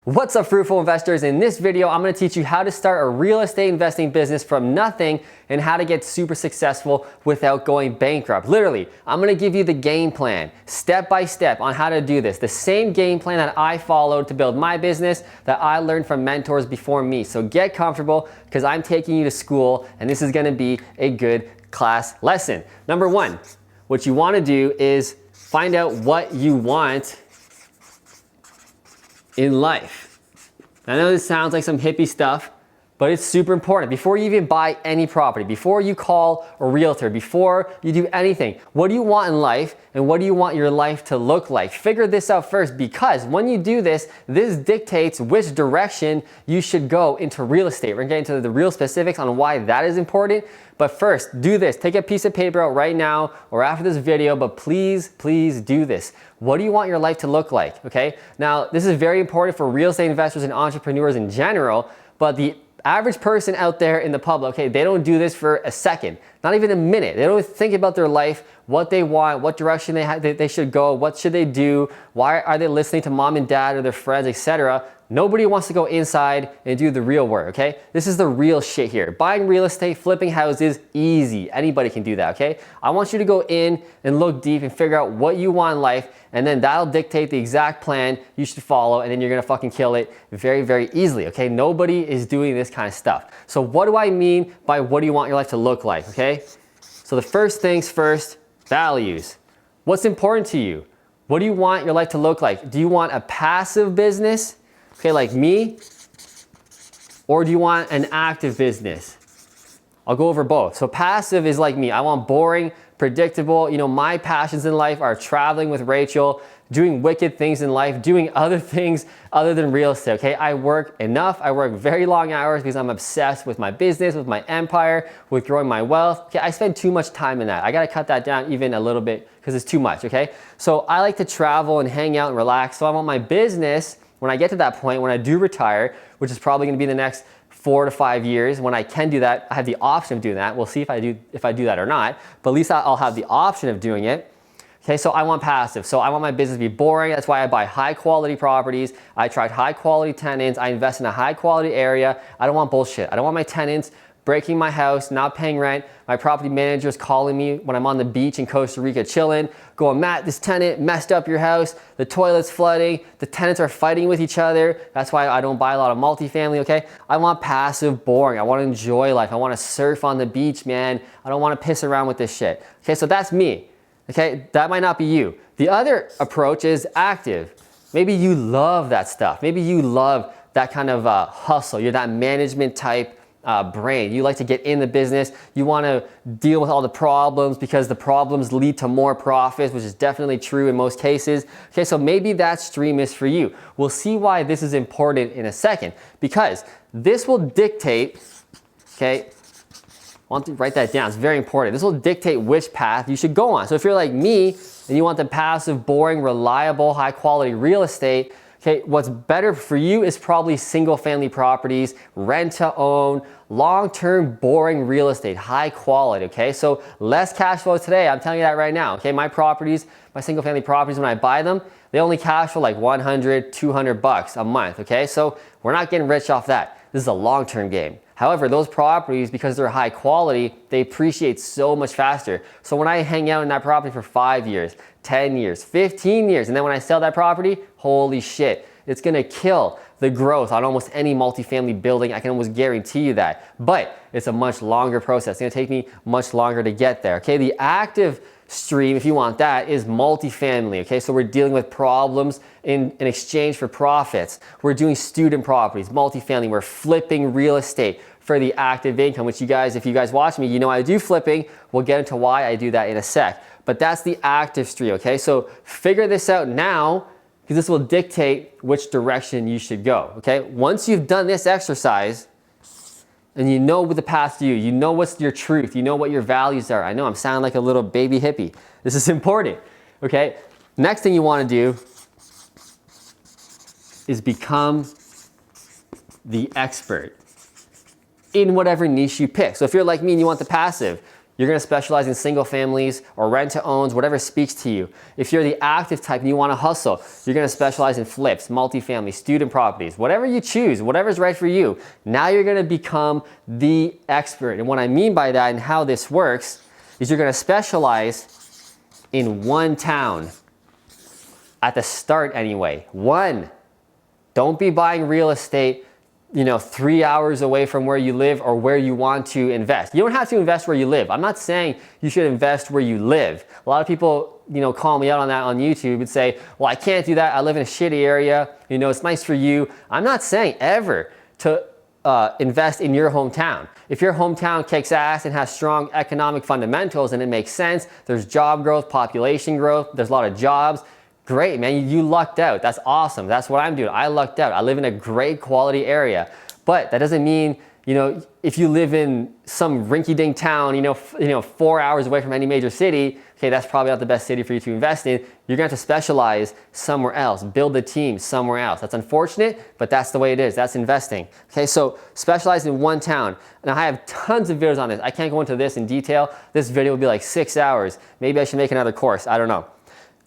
What's up, fruitful investors? In this video, I'm going to teach you how to start a real estate investing business from nothing and how to get super successful without going bankrupt. Literally, I'm going to give you the game plan, step by step, on how to do this. The same game plan that I followed to build my business that I learned from mentors before me. So get comfortable because I'm taking you to school and this is going to be a good class lesson. Number one, what you want to do is find out what you want in life. I know this sounds like some hippie stuff, but it's super important. Before you even buy any property, before you call a realtor, before you do anything, what do you want in life and what do you want your life to look like? Figure this out first, because when you do this, this dictates which direction you should go into real estate. We're gonna get into the real specifics on why that is important. But first, do this. Take a piece of paper out right now or after this video, but please, please do this. What do you want your life to look like, okay? Now, this is very important for real estate investors and entrepreneurs in general, but the average person out there in the public, okay, they don't do this for a second, not even a minute. They don't think about their life, what they want, what direction they should go, what should they do, why are they listening to mom and dad or their friends, etc. Nobody wants to go inside and do the real work, okay? This is the real shit here. Buying real estate, flipping houses, easy. Anybody can do that, okay? I want you to go in and look deep and figure out what you want in life, and then that'll dictate the exact plan you should follow, and then you're gonna fucking kill it very, very easily, okay? Nobody is doing this kind of stuff. So what do I mean by what do you want your life to look like, okay? So the first things first, values. What's important to you? What do you want your life to look like? Do you want a passive business? Okay, like me, or do you want an active business? I'll go over both. So passive is like me. I want boring, predictable. You know, my passions in life are traveling with Rachel, doing wicked things in life, doing other things other than real estate, okay? I work enough. I work very long hours because I'm obsessed with my business, with my empire, with growing my wealth. Okay, I spend too much time in that. I gotta cut that down even a little bit because it's too much, okay? So I like to travel and hang out and relax. So I want my business, when I get to that point, when I do retire, which is probably gonna be the next 4 to 5 years, when I can do that, I have the option of doing that. We'll see if I do that or not, but at least I'll have the option of doing it. Okay, so I want passive. So I want my business to be boring. That's why I buy high quality properties. I attract high quality tenants. I invest in a high quality area. I don't want bullshit. I don't want my tenants breaking my house, not paying rent. My property manager is calling me when I'm on the beach in Costa Rica chilling, going, Matt, this tenant messed up your house. The toilet's flooding. The tenants are fighting with each other. That's why I don't buy a lot of multifamily, okay? I want passive, boring. I want to enjoy life. I want to surf on the beach, man. I don't want to piss around with this shit. Okay, so that's me. Okay, that might not be you. The other approach is active. Maybe you love that stuff. Maybe you love that kind of hustle. You're that management type brain. You like to get in the business. You want to deal with all the problems because the problems lead to more profits, which is definitely true in most cases. Okay, so maybe that stream is for you. We'll see why this is important in a second, because this will dictate, okay, I want to write that down. It's very important. This will dictate which path you should go on. So if you're like me and you want the passive, boring, reliable, high quality real estate, okay, what's better for you is probably single family properties, rent to own, long-term boring real estate, high quality, okay? So less cash flow today, I'm telling you that right now, okay? My properties, my single family properties, when I buy them, they only cash flow like 100, 200 bucks a month, okay? So we're not getting rich off that. This is a long-term game. However, those properties, because they're high quality, they appreciate so much faster. So when I hang out in that property for 5 years, 10 years, 15 years, and then when I sell that property, holy shit, it's gonna kill the growth on almost any multifamily building. I can almost guarantee you that. But it's a much longer process. It's gonna take me much longer to get there, okay? The active stream, if you want that, is multifamily, okay? So we're dealing with problems in exchange for profits. We're doing student properties, multifamily. We're flipping real estate for the active income, which you guys, if you guys watch me, you know I do flipping. We'll get into why I do that in a sec. But that's the active stream, okay? So figure this out now, because this will dictate which direction you should go, okay? Once you've done this exercise, and you know what the path to you know what's your truth, you know what your values are. I know I'm sounding like a little baby hippie. This is important, okay? Next thing you wanna do is become the expert in whatever niche you pick. So if you're like me and you want the passive, you're gonna specialize in single families or rent to owns, whatever speaks to you. If you're the active type and you wanna hustle, you're gonna specialize in flips, multifamily, student properties, whatever you choose, whatever's right for you. Now you're gonna become the expert. And what I mean by that and how this works is you're gonna specialize in one town. At the start anyway, one. Don't be buying real estate 3 hours away from where you live or where you want to invest. You don't have to invest where you live. I'm not saying you should invest where you live. A lot of people, call me out on that on YouTube and say, well, I can't do that. I live in a shitty area. It's nice for you. I'm not saying ever to invest in your hometown. If your hometown kicks ass and has strong economic fundamentals and it makes sense, there's job growth, population growth, there's a lot of jobs, great, man, you lucked out. That's awesome. That's what I'm doing. I lucked out. I live in a great quality area. But that doesn't mean, if you live in some rinky-dink town, 4 hours away from any major city, okay, that's probably not the best city for you to invest in. You're gonna have to specialize somewhere else, build a team somewhere else. That's unfortunate, but that's the way it is. That's investing. Okay, so specialize in one town. Now I have tons of videos on this. I can't go into this in detail. This video will be like 6 hours. Maybe I should make another course. I don't know.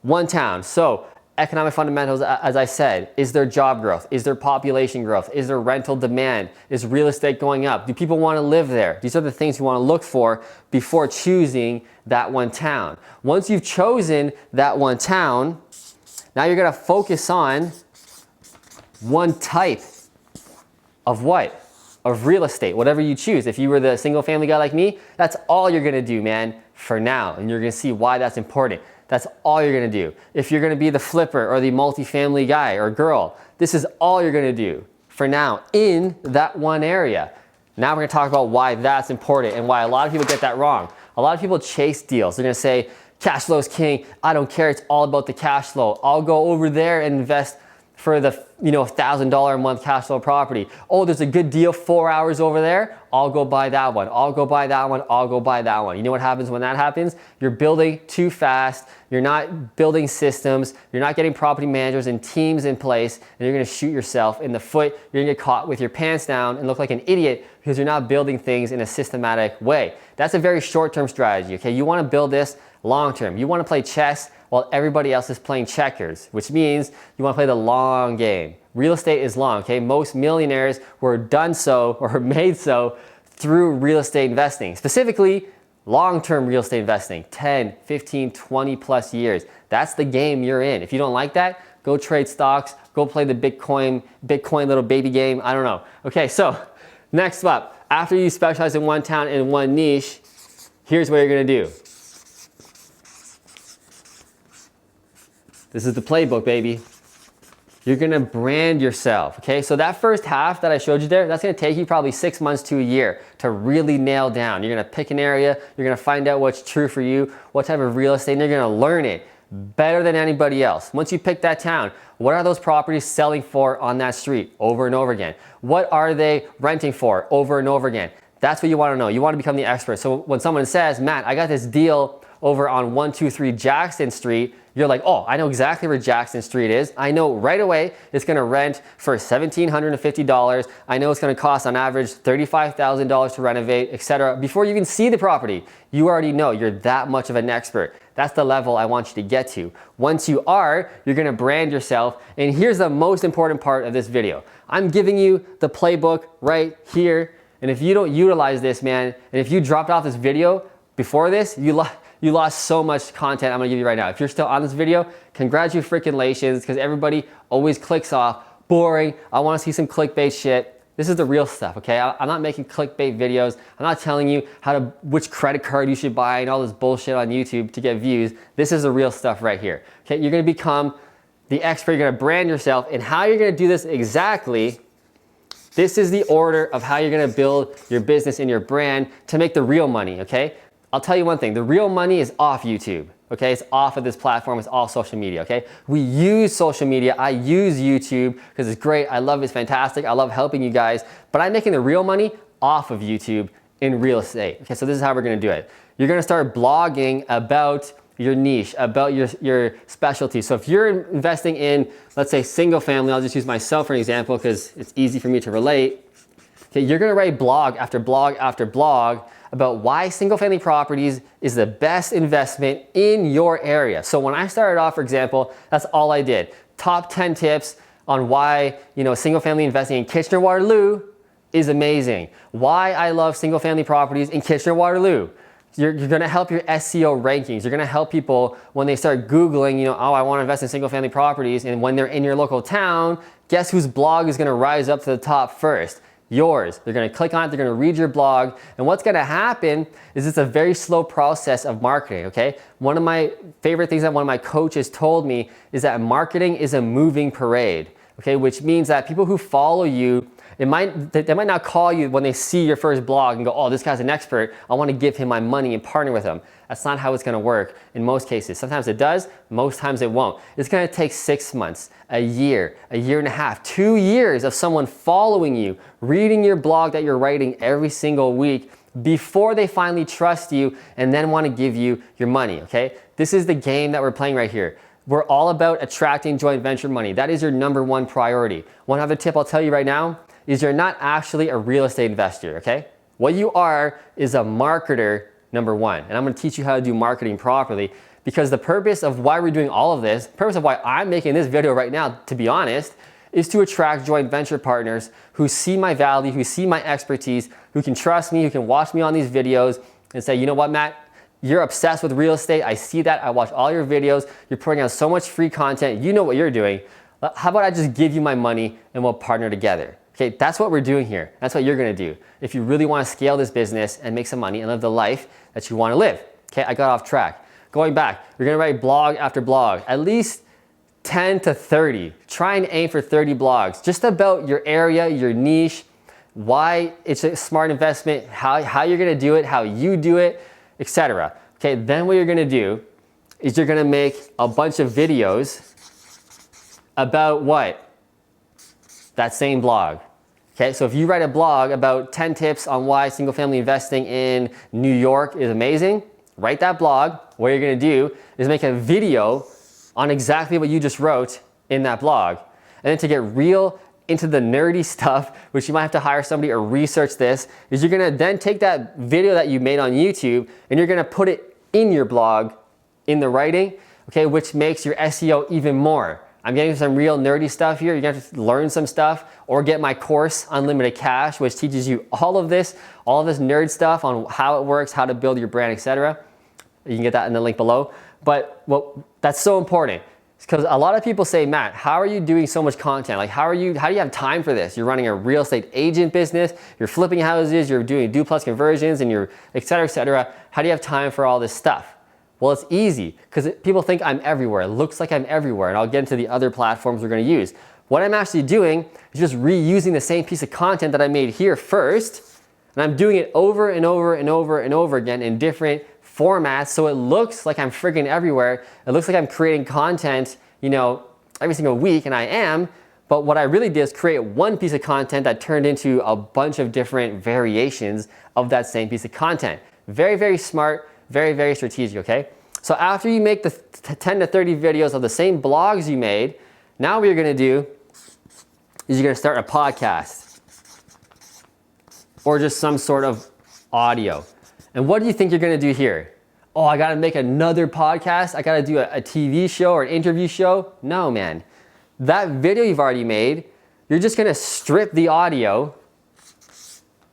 One town. So economic fundamentals, as I said, is there job growth? Is there population growth? Is there rental demand? Is real estate going up? Do people want to live there? These are the things you want to look for before choosing that one town. Once you've chosen that one town, now you're going to focus on one type of what? Of real estate, whatever you choose. If you were the single family guy like me, that's all you're going to do, man, for now. And you're going to see why that's important. That's all you're gonna do. If you're gonna be the flipper or the multifamily guy or girl, this is all you're gonna do for now in that one area. Now we're gonna talk about why that's important and why a lot of people get that wrong. A lot of people chase deals. They're gonna say, cash flow is king. I don't care, it's all about the cash flow. I'll go over there and invest for the $1,000 a month cash flow property. Oh, there's a good deal 4 hours over there. I'll go buy that one. I'll go buy that one. I'll go buy that one. You know what happens when that happens? You're building too fast. You're not building systems. You're not getting property managers and teams in place, and you're gonna shoot yourself in the foot. You're gonna get caught with your pants down and look like an idiot because you're not building things in a systematic way. That's a very short-term strategy, okay? You wanna build this long-term. You wanna play chess while everybody else is playing checkers, which means you wanna play the long game. Real estate is long, okay? Most millionaires were done so or made so through real estate investing, specifically long-term real estate investing, 10, 15, 20 plus years. That's the game you're in. If you don't like that, go trade stocks, go play the Bitcoin little baby game, I don't know. Okay, so next up, after you specialize in one town and one niche, here's what you're gonna do. This is the playbook, baby. You're gonna brand yourself, okay? So that first half that I showed you there, that's gonna take you probably 6 months to a year to really nail down. You're gonna pick an area, you're gonna find out what's true for you, what type of real estate, and you're gonna learn it better than anybody else. Once you pick that town, what are those properties selling for on that street over and over again? What are they renting for over and over again? That's what you wanna know. You wanna become the expert. So when someone says, Matt, I got this deal over on 123 Jackson Street, you're like, oh, I know exactly where Jackson Street is. I know right away it's gonna rent for $1,750. I know it's gonna cost on average $35,000 to renovate, etc. Before you even see the property, you already know you're that much of an expert. That's the level I want you to get to. Once you are, you're gonna brand yourself. And here's the most important part of this video. I'm giving you the playbook right here. And if you don't utilize this, man, and if you dropped off this video before this, you lost so much content I'm gonna give you right now. If you're still on this video, congratulations, because everybody always clicks off, boring, I wanna see some clickbait shit. This is the real stuff, okay? I'm not making clickbait videos. I'm not telling you which credit card you should buy and all this bullshit on YouTube to get views. This is the real stuff right here, okay? You're gonna become the expert, you're gonna brand yourself, and how you're gonna do this exactly, this is the order of how you're gonna build your business and your brand to make the real money, okay? I'll tell you one thing, the real money is off YouTube, okay? It's off of this platform, it's all social media, okay? We use social media, I use YouTube because it's great, I love it, it's fantastic, I love helping you guys, but I'm making the real money off of YouTube in real estate. Okay, so this is how we're gonna do it. You're gonna start blogging about your niche, about your specialty. So if you're investing in, let's say single family, I'll just use myself for an example because it's easy for me to relate. Okay, you're gonna write blog after blog after blog about why single family properties is the best investment in your area. So when I started off, for example, that's all I did. Top 10 tips on why, single family investing in Kitchener-Waterloo is amazing. Why I love single family properties in Kitchener-Waterloo. You're gonna help your SEO rankings. You're gonna help people when they start Googling, oh, I wanna invest in single family properties, and when they're in your local town, guess whose blog is gonna rise up to the top first? Yours. They're gonna click on it, they're gonna read your blog, and what's gonna happen is it's a very slow process of marketing, okay? One of my favorite things that one of my coaches told me is that marketing is a moving parade, okay? Which means that people who follow you, they might not call you when they see your first blog and go, oh, this guy's an expert, I wanna give him my money and partner with him. That's not how it's gonna work in most cases. Sometimes it does, most times it won't. It's gonna take 6 months, a year and a half, 2 years of someone following you, reading your blog that you're writing every single week before they finally trust you and then wanna give you your money, okay? This is the game that we're playing right here. We're all about attracting joint venture money. That is your number one priority. One other tip I'll tell you right now is you're not actually a real estate investor, okay? What you are is a marketer, number one. And I'm gonna teach you how to do marketing properly, because the purpose of why we're doing all of this, the purpose of why I'm making this video right now, to be honest, is to attract joint venture partners who see my value, who see my expertise, who can trust me, who can watch me on these videos and say, you know what, Matt? You're obsessed with real estate. I see that. I watch all your videos. You're putting out so much free content. You know what you're doing. How about I just give you my money and we'll partner together? Okay, that's what we're doing here. That's what you're gonna do if you really wanna scale this business and make some money and live the life that you wanna live. Okay, I got off track. Going back, you're gonna write blog after blog, at least 10 to 30. Try and aim for 30 blogs, just about your area, your niche, why it's a smart investment, how you're gonna do it, how you do it, etc. Okay, then what you're gonna do is you're gonna make a bunch of videos about what? That same blog. Okay, so if you write a blog about 10 tips on why single family investing in New York is amazing, write that blog. What you're gonna do is make a video on exactly what you just wrote in that blog. And then to get real into the nerdy stuff, which you might have to hire somebody or research this, is you're gonna then take that video that you made on YouTube and you're gonna put it in your blog, in the writing, okay, which makes your SEO even more. I'm getting some real nerdy stuff here. You're gonna have to learn some stuff or get my course, Unlimited Cash, which teaches you all of this nerd stuff on how it works, how to build your brand, etc. You can get that in the link below. But that's so important because a lot of people say, Matt, how are you doing so much content? Like, how do you have time for this? You're running a real estate agent business, you're flipping houses, you're doing duplex conversions, and you're et cetera, et cetera. How do you have time for all this stuff? Well, it's easy because people think I'm everywhere. It looks like I'm everywhere, and I'll get into the other platforms we're gonna use. What I'm actually doing is just reusing the same piece of content that I made here first, and I'm doing it over and over and over and over again in different formats, so it looks like I'm friggin' everywhere. It looks like I'm creating content, every single week, and I am, but what I really did is create one piece of content that turned into a bunch of different variations of that same piece of content. Very, very smart, very, very strategic, okay? So after you make the 10 to 30 videos of the same blogs you made, now what you're gonna do is you're gonna start a podcast or just some sort of audio. And what do you think you're gonna do here? Oh, I gotta make another podcast? I gotta do a TV show or an interview show? No, man. That video you've already made, you're just gonna strip the audio,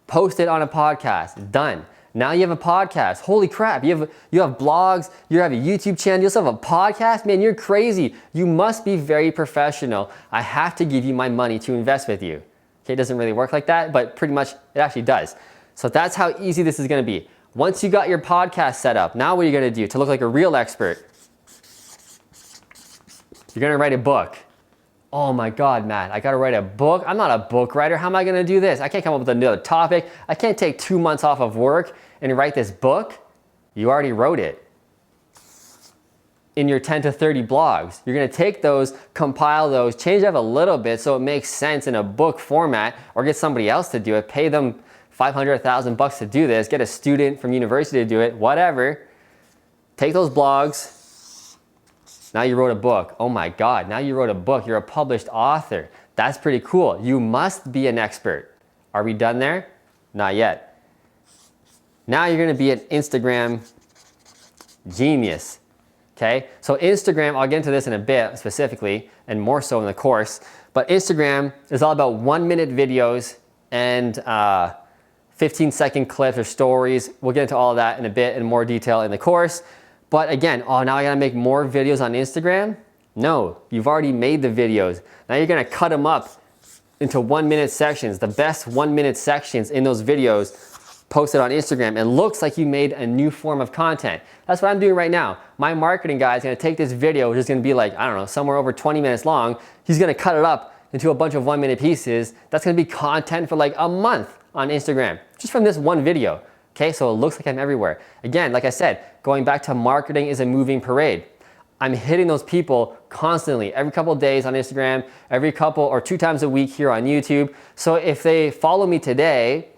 post it on a podcast, done. Now you have a podcast. Holy crap, you have blogs, you have a YouTube channel, you also have a podcast? Man, you're crazy. You must be very professional. I have to give you my money to invest with you. Okay, it doesn't really work like that, but pretty much it actually does. So that's how easy this is gonna be. Once you got your podcast set up, now what are you gonna do to look like a real expert? You're gonna write a book. Oh my God, Matt, I gotta write a book? I'm not a book writer. How am I gonna do this? I can't come up with another topic. I can't take 2 months off of work and write this book. You already wrote it in your 10 to 30 blogs. You're gonna take those, compile those, change it up a little bit so it makes sense in a book format, or get somebody else to do it, pay them 500, 1,000 bucks to do this, get a student from university to do it, whatever. Take those blogs. Now you wrote a book. Oh my God, now you wrote a book. You're a published author. That's pretty cool. You must be an expert. Are we done there? Not yet. Now you're gonna be an Instagram genius, okay? So Instagram, I'll get into this in a bit specifically, and more so in the course, but Instagram is all about 1-minute videos and 15-second clips or stories. We'll get into all of that in a bit in more detail in the course. But again, oh, now I gotta make more videos on Instagram? No, you've already made the videos. Now you're gonna cut them up into 1-minute sections, the best 1-minute sections in those videos posted on Instagram. It looks like you made a new form of content. That's what I'm doing right now. My marketing guy is gonna take this video, which is gonna be like, I don't know, somewhere over 20 minutes long. He's gonna cut it up into a bunch of 1-minute pieces. That's gonna be content for like a month on Instagram, just from this one video. Okay, so it looks like I'm everywhere. Again, like I said, going back to marketing is a moving parade. I'm hitting those people constantly, every couple of days on Instagram, every couple or 2 times a week here on YouTube. So if they follow me today,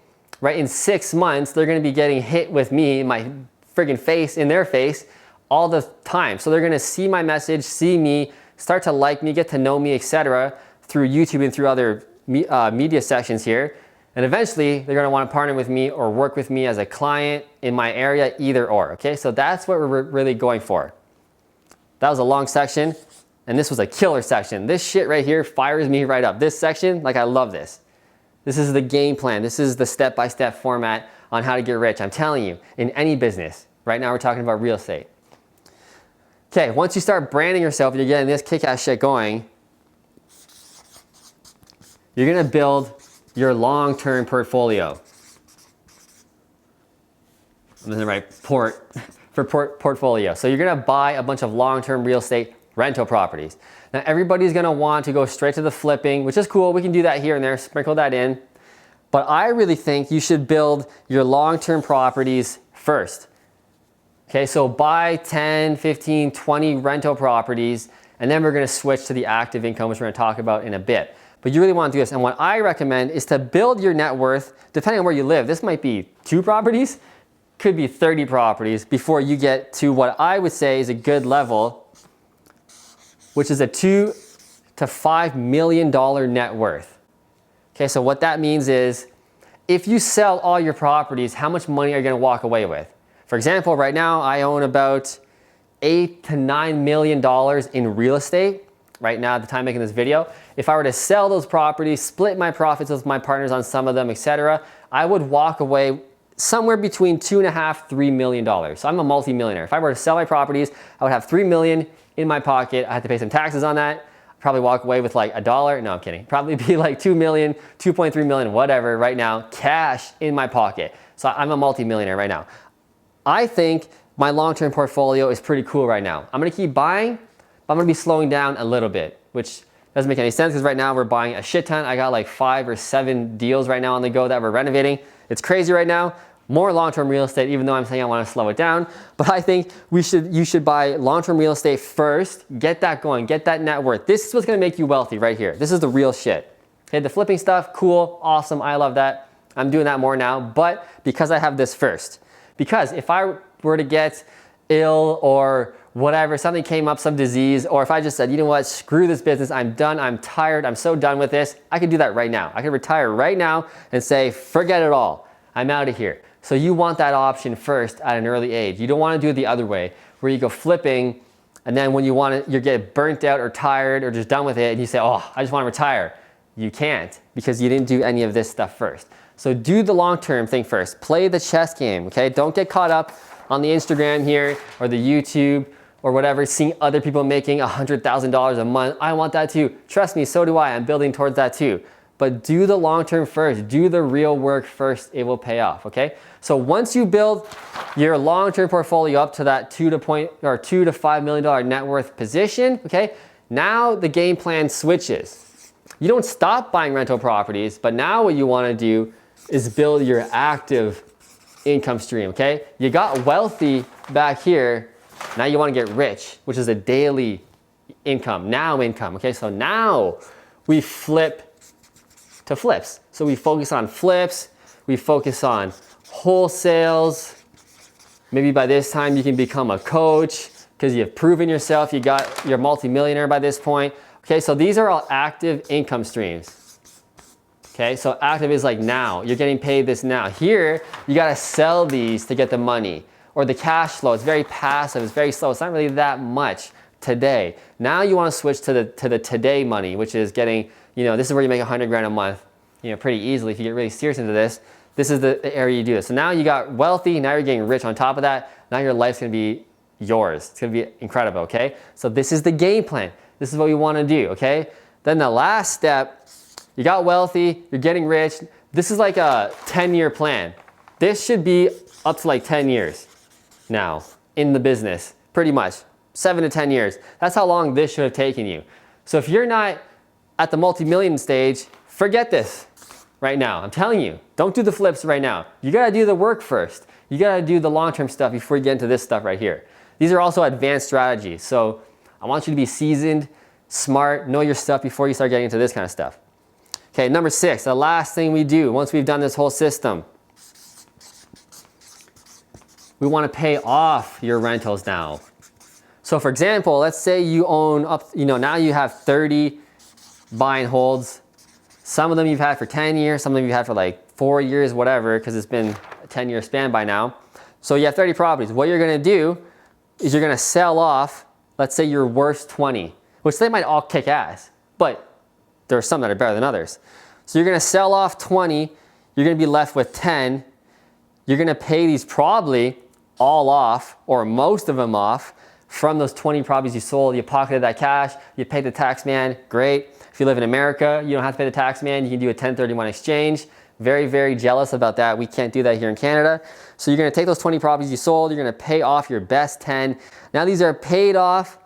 right, in 6 months, they're gonna be getting hit with me, my friggin' face in their face all the time. So they're gonna see my message, see me, start to like me, get to know me, etc. through YouTube and through other media sections here. And eventually, they're gonna wanna partner with me or work with me as a client in my area, either or, okay? So that's what we're really going for. That was a long section, and this was a killer section. This shit right here fires me right up. This section, like I love this. This is the game plan. This is the step-by-step format on how to get rich. I'm telling you, in any business. Right now we're talking about real estate. Okay, once you start branding yourself, you're getting this kick-ass shit going, you're gonna build your long-term portfolio. I'm gonna write portfolio. So you're gonna buy a bunch of long-term real estate rental properties. Now everybody's gonna want to go straight to the flipping, which is cool. We can do that here and there, sprinkle that in. But I really think you should build your long-term properties first. Okay, so buy 10, 15, 20 rental properties, and then we're gonna switch to the active income, which we're gonna talk about in a bit. But you really wanna do this. And what I recommend is to build your net worth, depending on where you live. This might be 2 properties, could be 30 properties before you get to what I would say is a good level, which is a $2 to $5 million net worth. Okay, so what that means is if you sell all your properties, how much money are you gonna walk away with? For example, right now I own about $8 to $9 million in real estate right now at the time making this video. If I were to sell those properties, split my profits with my partners on some of them, etc., I would walk away somewhere between $2.5 to $3 million. So I'm a multi-millionaire. If I were to sell my properties, I would have $3 million in my pocket. I had to pay some taxes on that. I'd probably walk away with like $1. No, I'm kidding. Probably be like 2 million, 2.3 million, whatever right now, cash in my pocket. So I'm a multi-millionaire right now. I think my long-term portfolio is pretty cool right now. I'm gonna keep buying, but I'm gonna be slowing down a little bit, which doesn't make any sense because right now we're buying a shit ton. I got like 5 or 7 deals right now on the go that we're renovating. It's crazy right now. More long-term real estate, even though I'm saying I want to slow it down. But I think you should buy long-term real estate first, get that going, get that net worth. This is what's gonna make you wealthy right here. This is the real shit. Okay, the flipping stuff, cool, awesome, I love that. I'm doing that more now, but because I have this first. Because if I were to get ill or whatever, something came up, some disease, or if I just said, you know what, screw this business, I'm done, I'm tired, I'm so done with this, I could do that right now. I could retire right now and say, forget it all, I'm out of here. So you want that option first at an early age. You don't want to do it the other way, where you go flipping, and then when you get burnt out or tired or just done with it, and you say, oh, I just want to retire. You can't, because you didn't do any of this stuff first. So do the long-term thing first. Play the chess game, okay? Don't get caught up on the Instagram here or the YouTube or whatever, seeing other people making $100,000 a month. I want that too. Trust me, so do I. I'm building towards that too. But do the long-term first. Do the real work first. It will pay off, okay? So once you build your long-term portfolio up to that $2 to $5 million net worth position, okay? Now the game plan switches. You don't stop buying rental properties, but now what you want to do is build your active income stream, okay? You got wealthy back here. Now you want to get rich, which is a daily income, now income, okay? So now we flip to flips. So we focus on flips, we focus on wholesales. Maybe by this time you can become a coach because you've proven yourself, you're a multi-millionaire by this point. Okay, so these are all active income streams. Okay, so active is like now. You're getting paid this now. Here, you gotta sell these to get the money. Or the cash flow, it's very passive, it's very slow. It's not really that much today. Now you wanna switch to the today money, which is getting, this is where you make 100 grand a month, pretty easily if you get really serious into this. This is the area you do this. So now you got wealthy, now you're getting rich on top of that. Now your life's gonna be yours. It's gonna be incredible, okay? So this is the game plan. This is what we wanna do, okay? Then the last step, you got wealthy, you're getting rich. This is like a 10-year plan. This should be up to like 10 years now in the business, pretty much. 7 to 10 years. That's how long this should have taken you. So if you're not at the multi-million stage, forget this right now. I'm telling you, don't do the flips right now. You gotta do the work first. You gotta do the long-term stuff before you get into this stuff right here. These are also advanced strategies. So I want you to be seasoned, smart, know your stuff before you start getting into this kind of stuff. Okay, number 6, the last thing we do once we've done this whole system. We wanna pay off your rentals now. So for example, let's say you own up, now you have 30 buy and holds. Some of them you've had for 10 years, some of them you've had for like 4 years, whatever, because it's been a 10-year span by now. So you have 30 properties. What you're gonna do is you're gonna sell off, let's say your worst 20, which they might all kick ass, but there are some that are better than others. So you're gonna sell off 20, you're gonna be left with 10, you're gonna pay these probably all off, or most of them off, from those 20 properties you sold. You pocketed that cash, you paid the tax man, great. If you live in America, you don't have to pay the tax man, you can do a 1031 exchange. Very, very jealous about that. We can't do that here in Canada. So you're gonna take those 20 properties you sold, you're gonna pay off your best 10. Now these are paid off,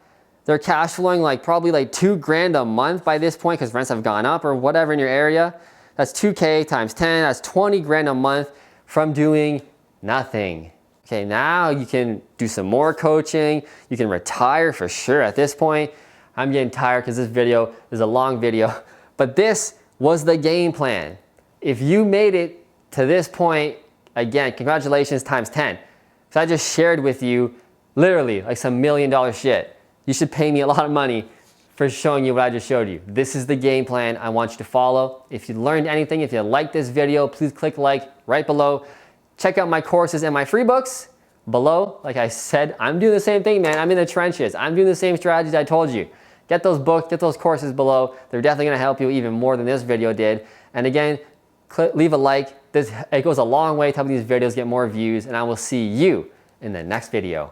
they're cash flowing like probably like 2 grand a month by this point because rents have gone up or whatever in your area. That's 2K times 10, that's 20 grand a month from doing nothing. Okay, now you can do some more coaching. You can retire for sure at this point. I'm getting tired because this video is a long video, but this was the game plan. If you made it to this point, again, congratulations times 10. So I just shared with you literally like some $1 million shit. You should pay me a lot of money for showing you what I just showed you. This is the game plan I want you to follow. If you learned anything, if you liked this video, please click like right below. Check out my courses and my free books below. Like I said, I'm doing the same thing, man. I'm in the trenches. I'm doing the same strategies I told you. Get those books, get those courses below. They're definitely gonna help you even more than this video did. And again, leave a like. It goes a long way to helping these videos get more views, and I will see you in the next video.